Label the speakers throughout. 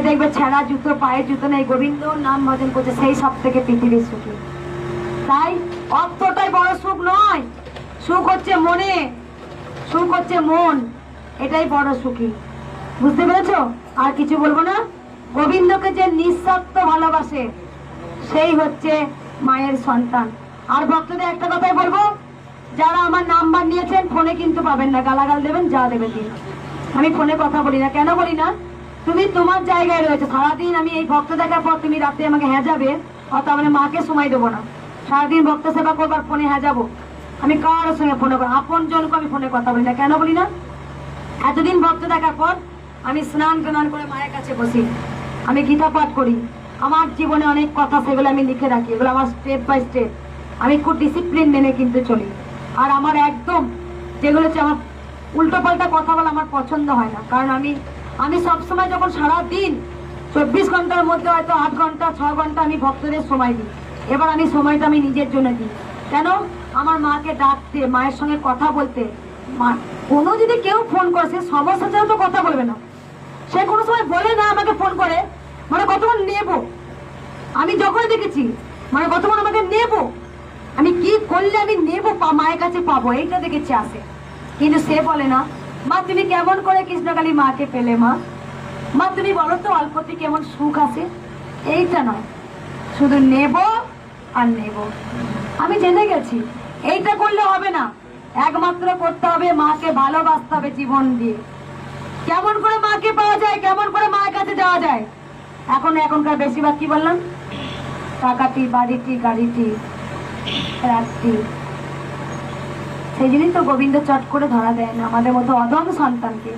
Speaker 1: দেখবে ছেঁড়া জুতো, পায়ের জুতো নেই, গোবিন্দ নাম ভজন করছে, সেই সব থেকে পৃথিবীর সুখী। তাই অর্থটাই বড় সুখ নয়, সুখ হচ্ছে মনে, সুখ হচ্ছে মন, এটাই বড় সুখী। বুঝতে পেরেছো? আর কিছু বলবো না। গোবিন্দকে যে নিঃস্বার্থ ভালোবাসে সেই হচ্ছে মায়ের সন্তান। আর ভক্তদের একটা কথাই বলবো, যারা আমার নাম্বার নিয়েছেন ফোনে কিন্তু পাবেন না, গালাগাল দেবেন, যা দেবেন দিন। আমি ফোনে কথা বলি না। কেন বলি না? তুমি তোমার জায়গায় রয়েছে, সারাদিন আমি এই ভক্ত দেখার পর তুমি রাতে আমাকে হ্যাঁ যাবে, অর্থাৎ মানে মাকে সময় দেবো না, সারাদিন ভক্ত সেবা করবার ফোনে হ্যাঁ যাবো। আমি কারোর সঙ্গে ফোনে করবো, আপন জনকে আমি ফোনে কথা বলি না। কেন বলি না? এতদিন ভক্ত দেখার পর আমি স্নান টান করে মায়ের কাছে বসি, আমি গীতা পাঠ করি, আমার জীবনে অনেক কথা সেগুলো আমি লিখে রাখি, এগুলো আমার স্টেপ বাই স্টেপ, আমি খুব ডিসিপ্লিন মেনে কিন্তু চলি। আর আমার একদম যেগুলো হচ্ছে আমার উল্টো পাল্টা কথা বলা আমার পছন্দ হয় না। কারণ আমি সবসময় যখন সারাদিন 24 ঘন্টার মধ্যে হয়তো 8 ঘন্টা 6 ঘন্টা আমি ভক্তদের সময় দিই। এবার আমি সময়টা আমি নিজের জন্য দিই। কেন? আমার মাকে ডাকতে, মায়ের সঙ্গে কথা বলতে। কোনো যদি কেউ ফোন করে, সে সমস্যা ছাড়া তো কথা বলবে না, সে কোনো সময় বলে না আমাকে ফোন করে মানে কতক্ষণ নেবো। আমি যখন দেখেছি মানে কতক্ষণ আমাকে নেবো, আমি কি করলে আমি নেবো, মায়ের কাছে পাবো, এইটা দেখেছি আসে। কিন্তু সে বলে না, মা তুমি কেমন করে কৃষ্ণকালী মাকে পেলে, মা তুমি বলো তো অল্পতে কেমন সুখ আছে। এইটা নয়, শুধু নেব আর নেব। আমি জেনে গেছি এইটা করলে হবে না, একমাত্র করতে হবে মাকে ভালোবাসতে হবে জীবন দিয়ে। কেমন করে মাকে পাওয়া যায়, কেমন করে মায়ের কাছে যাওয়া যায়? এখনকার বেশিরভাগ কি বললাম, টাকাটি, বাড়িটি, গাড়িটি, রাত্রি। সেই জন্যই তো গোবিন্দ চট করে ধরা দেয় না আমাদের মতো অদম সন্তানকে।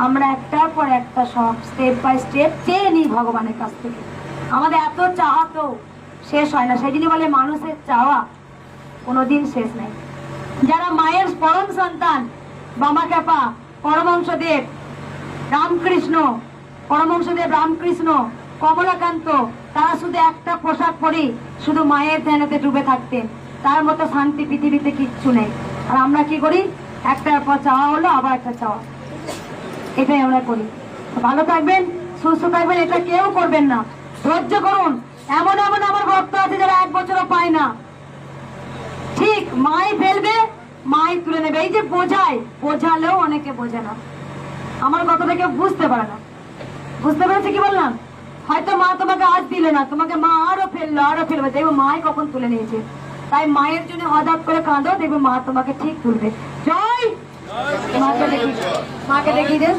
Speaker 1: আমরা একটার পর একটা সব স্টেপ বাই স্টেপ চেয়ে নিই ভগবানের কাছ থেকে। আমাদের এত চাওয়া তো শেষ হয় না। সেই জন্য বলে মানুষের চাওয়া কোনোদিন শেষ নেই। যারা মায়ের পরম সন্তান, বামাখ্যাপা, পরমহংসদেব রামকৃষ্ণ, পরমহংসদেব রামকৃষ্ণ, কমলাকান্ত, তারা শুধু একটা পোশাক পরেই শুধু মায়ের ধ্যানেতে ডুবে থাকতেন। তার মতো শান্তি পৃথিবীতে কিচ্ছু নেই। আর আমরা কি করি? একটার পর চাওয়া হলো আবার একটা চাওয়া, এটাই আমরা করি। ভালো থাকবেন, সুস্থ থাকবেন, এটা কেউ করবেন না। ধৈর্য করুন। এমন এমন আমার ভক্ত আছে যারা 1 বছরও পায় না, ঠিক মাই ফেলবে, মাই তুলে নেবে। এই যে বোঝালেও অনেকে বোঝে না, আমার কথাটা কেউ বুঝতে পারে না। বুঝতে পেরেছে কি বললাম? হয়তো মা তোমাকে আজ দিলে না, তোমাকে মা আরো ফেলবে, দেখবো মাই কখন তুলে নিয়েছে। তাই মায়ের জন্য হঠাৎ করে কাঁদো, দেখবে মা তোমাকে ঠিক তুলবে। জয় মাকে দেখি দেন।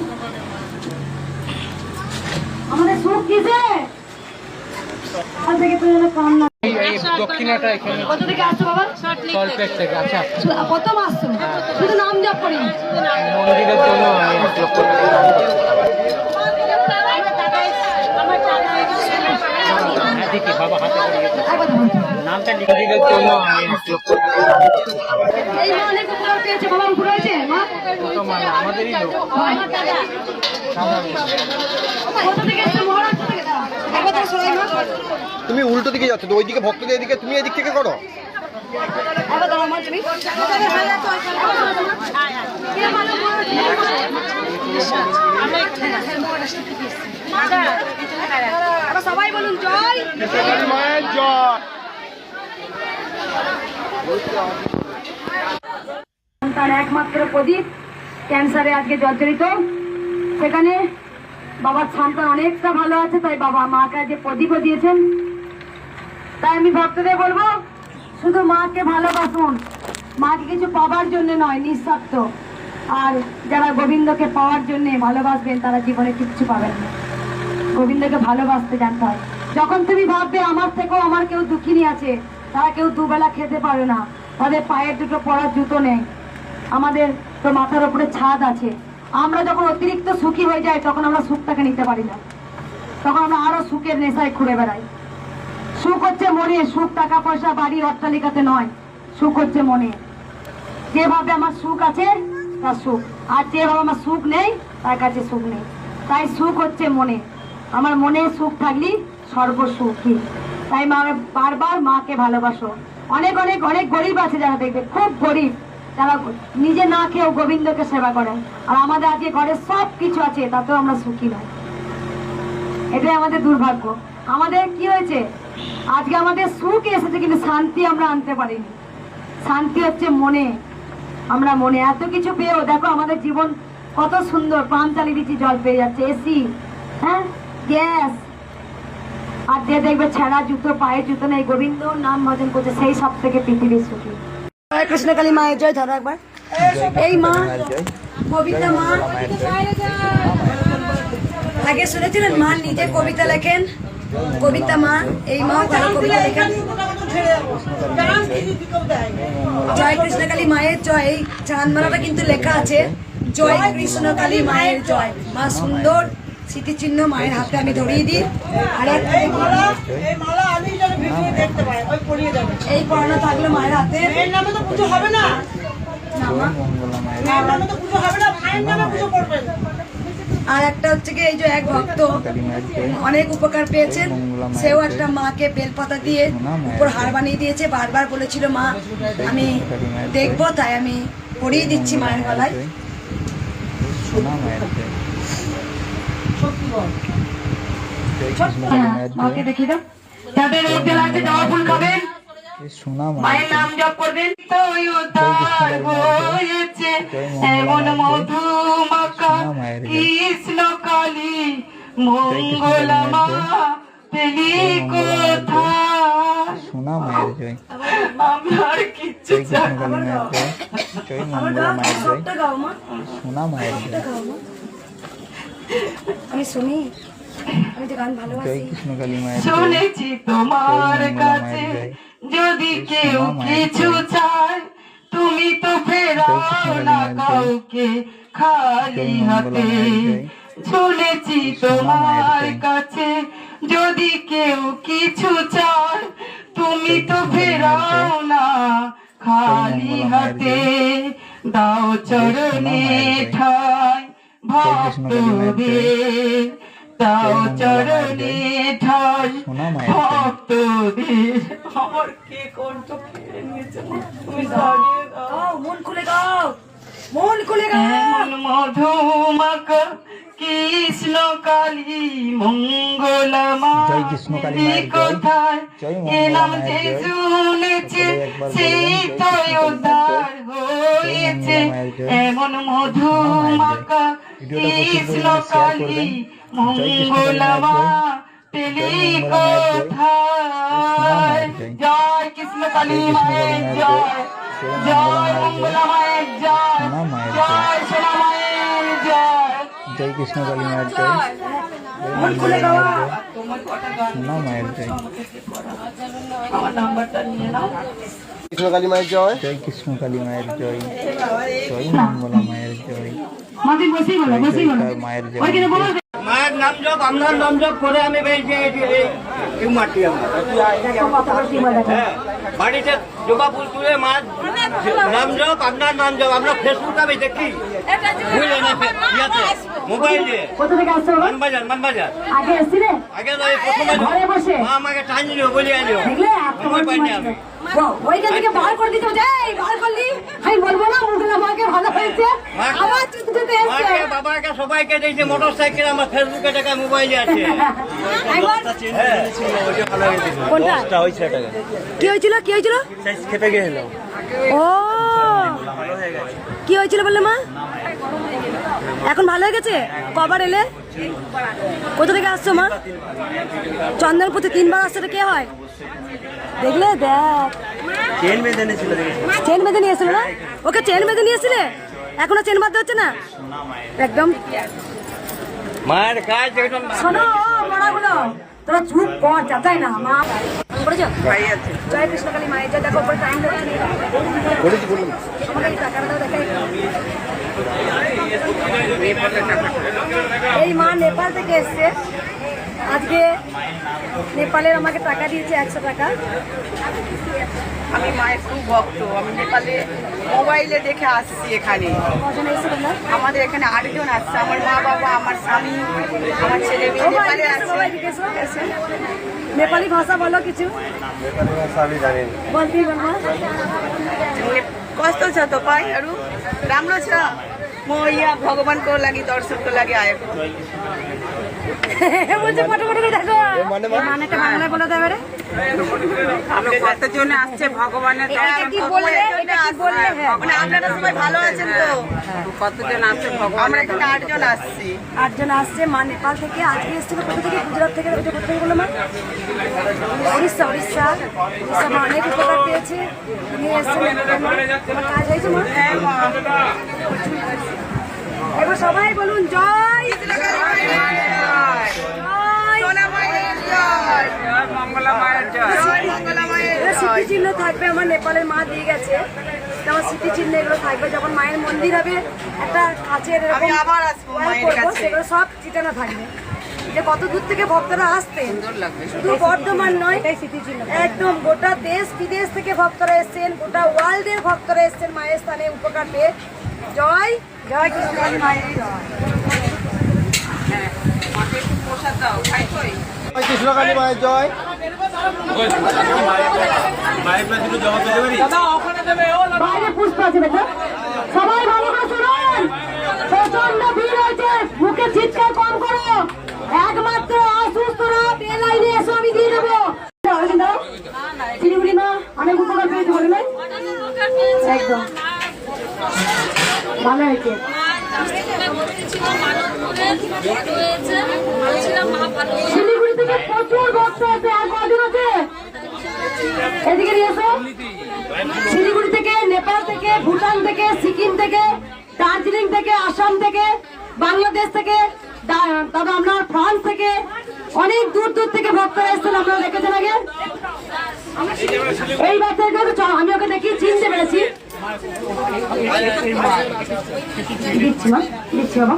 Speaker 1: আমাদের সুখ কিসে?
Speaker 2: দক্ষিণাটা এখানে।
Speaker 1: কত থেকে আসছো বাবা?
Speaker 2: সল্টলেক থেকে। আচ্ছা,
Speaker 1: প্রথম আসছো? শুধু নাম জপ করি,
Speaker 2: মন্দিরের জন্য আমি 1 লক্ষ টাকা বাবা হাতে নামটা মন্দিরের জন্য আমি 1 লক্ষ
Speaker 1: এই মা অনেক উপকার পেয়েছে। বাবা উপর হয়েছে মা?
Speaker 2: আমাদেরই লোক।
Speaker 1: কত থেকে এসছো? মহারাষ্ট্র থেকে। একবার তো সরাই মা।
Speaker 3: তুমি উল্টো দিকে যাচ্ছ তো, ওইদিকে ভক্তদের এদিকে, তুমি এদিক থেকে করো।
Speaker 1: একবার দাঁড়াও মা তুমি। সবাই বলুন জয়
Speaker 3: মায়ের জয়।
Speaker 1: তার একমাত্র প্রদীপ ক্যান্সারে আজকে জর্জরিত, সেখানে বাবার সন্তান অনেকটা ভালো আছে, তাই বাবা মাকে আজকে প্রদীপও দিয়েছেন। তাই আমি ভক্তদের বলবো, শুধু মাকে ভালোবাসুন, মাকে কিছু পাওয়ার জন্য নয়, নিঃস্বার্থ। আর যারা গোবিন্দকে পাওয়ার জন্য ভালোবাসবেন তারা জীবনে কিচ্ছু পাবেন না। গোবিন্দকে ভালোবাসতে জানতে হয়। যখন তুমি ভাববে আমার থেকেও আমার কেউ দুঃখিনী আছে, তারা কেউ দুবেলা খেতে পারে না, তাদের পায়ের দুটো পরার জুতো নেই, আমাদের তো মাথার উপরে ছাদ আছে। আমরা যখন অতিরিক্ত সুখী হয়ে যাই তখন আমরা সুখটাকে নিতে পারি না, তখন আমরা আরো সুখের নেশায় ঘুরে বেড়াই। সুখ হচ্ছে মনে, সুখ টাকা পয়সা বাড়ি অট্টালিকাতে নয়, সুখ হচ্ছে মনে। যেভাবে আমার সুখ আছে তার সুখ, আর যেভাবে আমার সুখ নেই তার কাছে সুখ নেই। তাই সুখ হচ্ছে মনে। আমার মনে সুখ থাকলে সর্বসুখী। তাই মা বারবার মাকে ভালোবাসো। অনেক অনেক অনেক গরিব আছে যারা দেখবে খুব গরিব, যারা নিজে না খেয়েও গোবিন্দকে সেবা করেন। আর আমাদের আজকে ঘরে সব কিছু আছে, তাতেও আমরা সুখী নয়। এটাই আমাদের দুর্ভাগ্য। আমাদের কি হয়েছে, আজকে আমাদের সুখ এসেছে কিন্তু শান্তি আমরা আনতে পারিনি। শান্তি হচ্ছে মনে। আমরা মনে এত কিছু পেয়েও দেখো আমাদের জীবন কত সুন্দর, পাম্প চালিয়ে দিচ্ছি, জল পেয়ে যাচ্ছে, এসি, হ্যাঁ, গ্যাস। আর যে দেখবে ছেঁড়া জুতো, পায়ে জুতো নেই, গোবিন্দ নাম ভজন করছে, সেই সব থেকে পৃথিবীর সুখী। কৃষ্ণ কালী মায়ের জয়। ধরো একবার এই মা, কবিতা মা। আগে শুনেছিলেন মা নিজে কবিতা লেখেন, কবিতা মা। এই মা ভালো কবিতা লেখেন। জয় কৃষ্ণ কালী মায়ের জয়। এই চাঁদমালাটা কিন্তু লেখা আছে জয় কৃষ্ণ কালী মায়ের জয়। মা সুন্দর স্মৃতিচিহ্ন মায়ের হাতে আমি ধরিয়ে দিই। আর এই পড়ানো থাকলো মায়ের হাতে। আর একটা হচ্ছে কি, এই যে এক ভক্ত অনেক উপকার পেয়েছেন, সেও একটা মাকে বেলপাতা দিয়ে উপর হার বানিয়ে দিয়েছে। বারবার বলেছিল মা আমি দেখবো, তাই আমি পরিয়ে দিচ্ছি মায়ের গলায়। মাকে দেখিয়ে দাও। যাদের উঠতে লাগছে জবা ফুল খাবেন, মায়ের নাম জপ করবেন। হয়েছে এমন মধুমাখা কৃষ্ণ কালী মঙ্গলা মা পেলি কোথা।
Speaker 4: সোনা মায়ের জয়।
Speaker 1: আমার কিচ্ছু চাই না।
Speaker 4: জয় মঙ্গলা মায়ের জয়। সোনা মায়ের জয়।
Speaker 1: আমি শুনি, আমি তো গান ভালোবাসি।
Speaker 4: জয় কৃষ্ণ কালী মায়ের জয়।
Speaker 1: শুনেছি তোমার কাছে যদি কেউ কিছু চায়, তুমি তো ফেরাও না কাউকে খালি হাতে। শুনেছি তোমার কাছে যদি কেউ কিছু চায়, তুমি তো ফেরাও না খালি হাতে। দাও চরণে ঠাই ভক্তদের, দাও চরণে ঠাই ভক্তদের। আমার কে কণ্ঠ কেড়ে নিয়েছে, তুমি দাঁড়িয়ে গাও, মন খুলে গাও, মন খুলে গাও। মধুমাখা কৃষ্ণ কালী মঙ্গলা মা
Speaker 4: জয় কৃষ্ণ কালী মায়ের জয়। জয় মঙ্গলা মায়ের জয়।
Speaker 1: শুনেছে সেই তো উদ্ধার হয়েছে এমন মধুমাখা কৃষ্ণ কালী মঙ্গলা মা পেলি কোথায়। জয় কৃষ্ণ কালী মায়ের জয়, জয় মঙ্গলা মায়ের জয়, জয় সোনা মায়ের জয়।
Speaker 4: জয় কৃষ্ণ কালী মায়ের জয়।
Speaker 1: মন খুলে গাওয়া।
Speaker 4: সোনা মায়ের জয়।
Speaker 1: আমার নাম্বারটা নিয়ে নাও।
Speaker 3: কৃষ্ণ কালী মায়ের জয়।
Speaker 4: জয় কৃষ্ণ কালী মায়ের জয়। জয় মঙ্গলা মায়ের জয়।
Speaker 1: মাদি বসেই বলো, বসেই বলো।
Speaker 4: মায়ের জয়।
Speaker 1: ওইখানে বলো।
Speaker 2: মায়ের নাম জপ, আপনার নাম জপ করে আমি বেরিয়েছি এই মাটি আমার। হ্যাঁ, বাড়িতে জবা ফুল তুলে মায়ের নাম জপ, আপনার নাম জপ। আমরা ফেসবুক আমি দেখি, বুঝলেন, ইয়াতে মোবাইলে।
Speaker 1: কোথা থেকে আসছো?
Speaker 2: মানবাজার, মানবাজার।
Speaker 1: আগে এসছিলে?
Speaker 2: আগে তো এই প্রথম
Speaker 1: ঘরে বসে?
Speaker 2: মা আমাকে টাইম দিল, বলি আনিও,
Speaker 1: দেখলে
Speaker 2: সময় পাইনি আমি।
Speaker 1: ওইখান থেকে বার করে দিতে হবে। এই বার করলি আমি বলবো না মুখলা মাকে ভালো হয়েছে, আবার চুতে চুতে এসছে।
Speaker 2: মাকে বাবাকে সবাইকে দিয়েছে মোটর সাইকেল, আমার ফেসবুকে টাকা মোবাইলে আছে।
Speaker 1: কোনটা কি হয়েছিল, কি হয়েছিল?
Speaker 2: খেপে গেছিল।
Speaker 1: ও কি হয়েছিল বললে মা? এখন ভালো হয়ে গেছে? কবার এলে? কোথা থেকে আসছো মা? চন্দনপুর 3 বার আসছে, কে হয় দেখলে? দেখ
Speaker 2: চেন বেঁধে নিয়েছিল,
Speaker 1: চেন বেঁধে নিয়েছিল না? ওকে চেন বেঁধে নিয়েছিলে, এখনো চেন বাঁধতে হচ্ছে না একদম।
Speaker 2: মায়ের কাজ একদম।
Speaker 1: শোনো বড়াগুলো, তোরা চুপ কর, যাতাই না মা। করেছো? জয় কৃষ্ণ কালী মায়ের জয়। দেখো উপরে টাইম লাগছে,
Speaker 3: বলেছি বললাম।
Speaker 1: আমাকে এই টাকাটা দেখাই। এই মা নেপাল থেকে এসছে, আজকে নেপালের আমাকে টাকা দিয়েছে 100 টাকা।
Speaker 5: আমি মায়ের খুব ভক্ত। আমি নেপালে মোবাইলে দেখে আসছি এখানে।
Speaker 1: কজন এসছে তোমরা?
Speaker 5: আমাদের এখানে 8 জন আসছে, আমার মা বাবা, আমার স্বামী, আমার ছেলে মেয়ে নেপালে আছে।
Speaker 1: নেপালি ভাষা বলো কিছু। বলতেই বলবো।
Speaker 5: कस्तो छ तपाईहरु? राम्रो छ। म यहाँ भगवानको लागि दर्शनको लागि आएको।
Speaker 1: বলছে ফটো ফটো করে দেখো
Speaker 3: মানে
Speaker 1: মানেটা বাংলায় বলে দেবে রে
Speaker 5: কতজন আসছে ভগবানের
Speaker 1: এটা কি বললে এটা কি বললে হ্যাঁ
Speaker 5: মানে আপনারা সবাই ভালো আছেন তো কতজন আসছে ভগবান আমরা এখানে 8 জন আসছি
Speaker 1: 8 জন আসছে মা নেপাল থেকে আজকে এসেছিল কোথা থেকে গুজরাট থেকে ওইটা কোথা থেকে বললো মা উড়িষ্যা মা অনেক উপকার পেয়েছে নিয়ে এসেছেন তোমার কাজ হয়েছে মা
Speaker 5: হ্যাঁ মা
Speaker 1: এবার সবাই বলুন জয়
Speaker 5: সোনা মায়ের জয় জয় মঙ্গলা মায়ের জয় জয় মঙ্গলা মায়ের জয়
Speaker 1: স্মৃতিচিহ্ন থাকবে আমার নেপালের মা দিয়ে গেছে আমার স্মৃতিচিহ্ন এগুলো থাকবে যখন মায়ের মন্দির হবে একটা কাছের
Speaker 5: আমি আবার আসবো মায়ের কাছে
Speaker 1: সেগুলো সব ঠিকানা থাকবে যে কত দূর থেকে ভক্তরা আসতেন
Speaker 5: সুন্দর লাগবে
Speaker 1: শুধু বর্ধমান নয় একদম গোটা দেশ বিদেশ থেকে ভক্তরা এসেছেন গোটা ওয়ার্ল্ডের ভক্তরা এসেছেন মায়ের স্থানে উপকার পেয়ে জয় জয় কৃষ্ণ মায়ের জয়
Speaker 5: হ্যাঁ মাকে একটু প্রসাদ দাও খাই কই
Speaker 3: কৃষ্ণকালী মায়ের জয়।
Speaker 1: বাইরে পুষ্প আছে বেটা সবাই ভালো করে শুনুন প্রচন্ড ভিড় হয়েছে মুখে চিৎকার কম করো একমাত্র অসুস্থরা পে লাইনে এসো আমি দিয়ে দেবো শিলিগুড়ি মা অনেক উপকার পেয়েছে বলে নাই একদম ভালো হয়েছে শিলিগুড়ি থেকে প্রচুর ভক্ত আছে আর কদিন আছে এদিকে নিয়ে এসো শিলিগুড়ি থেকে নেপাল থেকে ভুটান থেকে সিকিম থেকে দার্জিলিং থেকে আসাম থেকে বাংলাদেশ থেকে তবে আপনার ফ্রান্স থেকে অনেক দূর দূর থেকে ভক্তরা এসেছেন আপনারা দেখেছেন আগে এই বাচ্চাকে চলো আমি ওকে দেখি চিনতে পেরেছি দিচ্ছি মা দিচ্ছি বাবা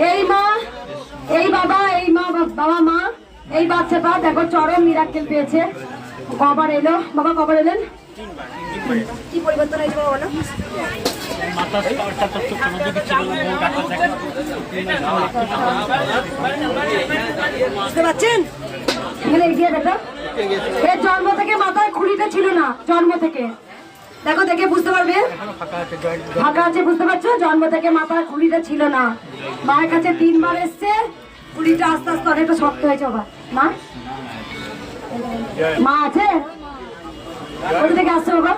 Speaker 1: এই মা এই বাবা এই মা বাবা মা এই বাচ্চাটা দেখো চরম মিরাক্কেল পেয়েছে কবার এলো বাবা কবার এলেন কি পরিবর্তন হয়েছে বাবা বলো বুঝতে পারছেন এখানে এগিয়ে দেখো এর জন্ম থেকে মাথায় খুলিটা ছিল না জন্ম থেকে দেখো দেখে বুঝতে পারবে ফাঁকা আছে বুঝতে পারছো জন্ম থেকে মাথায় খুলিটা ছিল না মায়ের কাছে 3 বার এসছে খুলিটা আস্তে আস্তে অনেকটা শক্ত হয়েছে বাবা মা মা আছে কোথা থেকে আসছে বাবা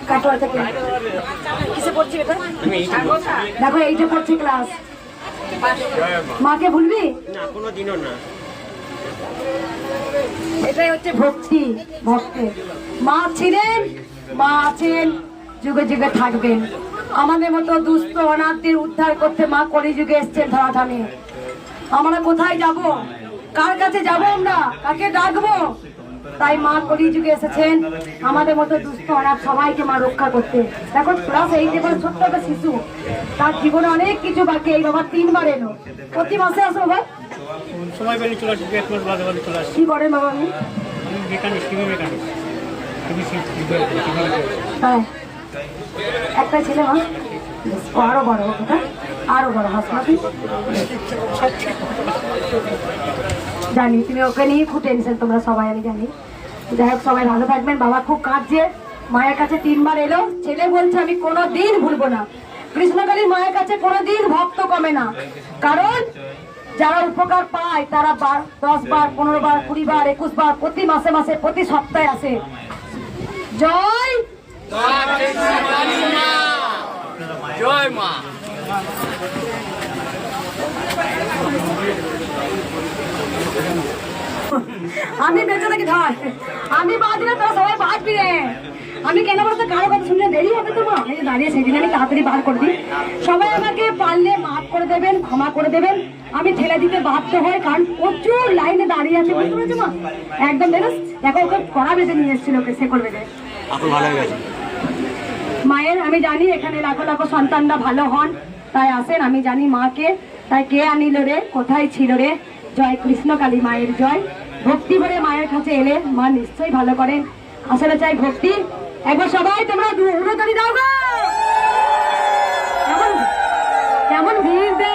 Speaker 1: কাটোয়া থেকে কিসে পড়ছি এটা দেখো এইটা পড়ছে ক্লাস মাকে ভুলবি
Speaker 2: না কোনোদিনও না
Speaker 1: এটাই হচ্ছে ভক্তি ভক্তের মা ছিলেন মা আছেন যুগে যুগে থাকবেন আমাদের মতো দুস্থ অনাথদের উদ্ধার করতে মা কলিযুগে এসছেন ধরাধামে আমরা কোথায় যাব কার কাছে যাব আমরা কাকে ডাকবো তাই মা কলিযুগে এসেছেন আমাদের মতো দুস্থ অনাথ সবাইকে মা রক্ষা করতে দেখো ক্লাস 8 এবার ছোট্ট একটা শিশু তার জীবনে অনেক কিছু বাকি এই বাবা 3 বার এলো প্রতি মাসে আসো বাবা
Speaker 6: সময় পেলে চলে আসবে 1 মাস বাদে বাদে চলে আসবে
Speaker 1: কি করেন বাবা আপনি
Speaker 6: মেকানিক টিভি মেকানিক
Speaker 1: হ্যাঁ একটা ছেলে মা ও আরো বড় কথা আরো বড় হাসপাতাল জানি তুমি ওকে নিয়ে খুব টেনশন তোমরা সবাই আমি জানি যাই হোক সবাই ভালো থাকবেন বাবা খুব কাঁদছে মায়ের কাছে 3 বার এলো ছেলে বলছে আমি কোনোদিন ভুলবো না কৃষ্ণকালীর মায়ের কাছে কোনোদিন ভক্ত কমে না কারণ যারা উপকার পায় তারা 10 বার 15 বার 20 বার 21 বার প্রতি মাসে মাসে প্রতি সপ্তাহে আসে জয়
Speaker 2: জয় মা
Speaker 1: আমি বেঁচে থাকি ধর আমি বাঁচলে তোরা সবাই বাঁচবি রে আমি কেন বলতো কারো কথা শুনলে দেরি হবে তো মা এই যে দাঁড়িয়ে সেদিন আমি তাড়াতাড়ি বার করে দিই সবাই আমাকে পারলে মাফ করে দেবেন ক্ষমা করে দেবেন আমি ঠেলে দিতে বাধ্য হই কারণ প্রচুর লাইনে দাঁড়িয়ে আছে বুঝতে পেরেছো মা একদম দেখো ওকে কড়া বেঁধে নিয়ে এসেছিল ওকে সে করবে
Speaker 2: এখন ভালো হয়ে গেছে
Speaker 1: মায়ের আমি জানি এখানে লাখো লাখো সন্তানরা ভালো হন তাই আসেন আমি জানি মাকে তাই কে আনিল রে কোথায় ছিল রে জয় কৃষ্ণকালী মায়ের জয় ভক্তি ভরে মায়ের কাছে এলে মা নিশ্চয়ই ভালো করেন আসলে চাই ভক্তি একবার সবাই তোমরা উড়োতালি দাও গো কেমন ভিড় দেয়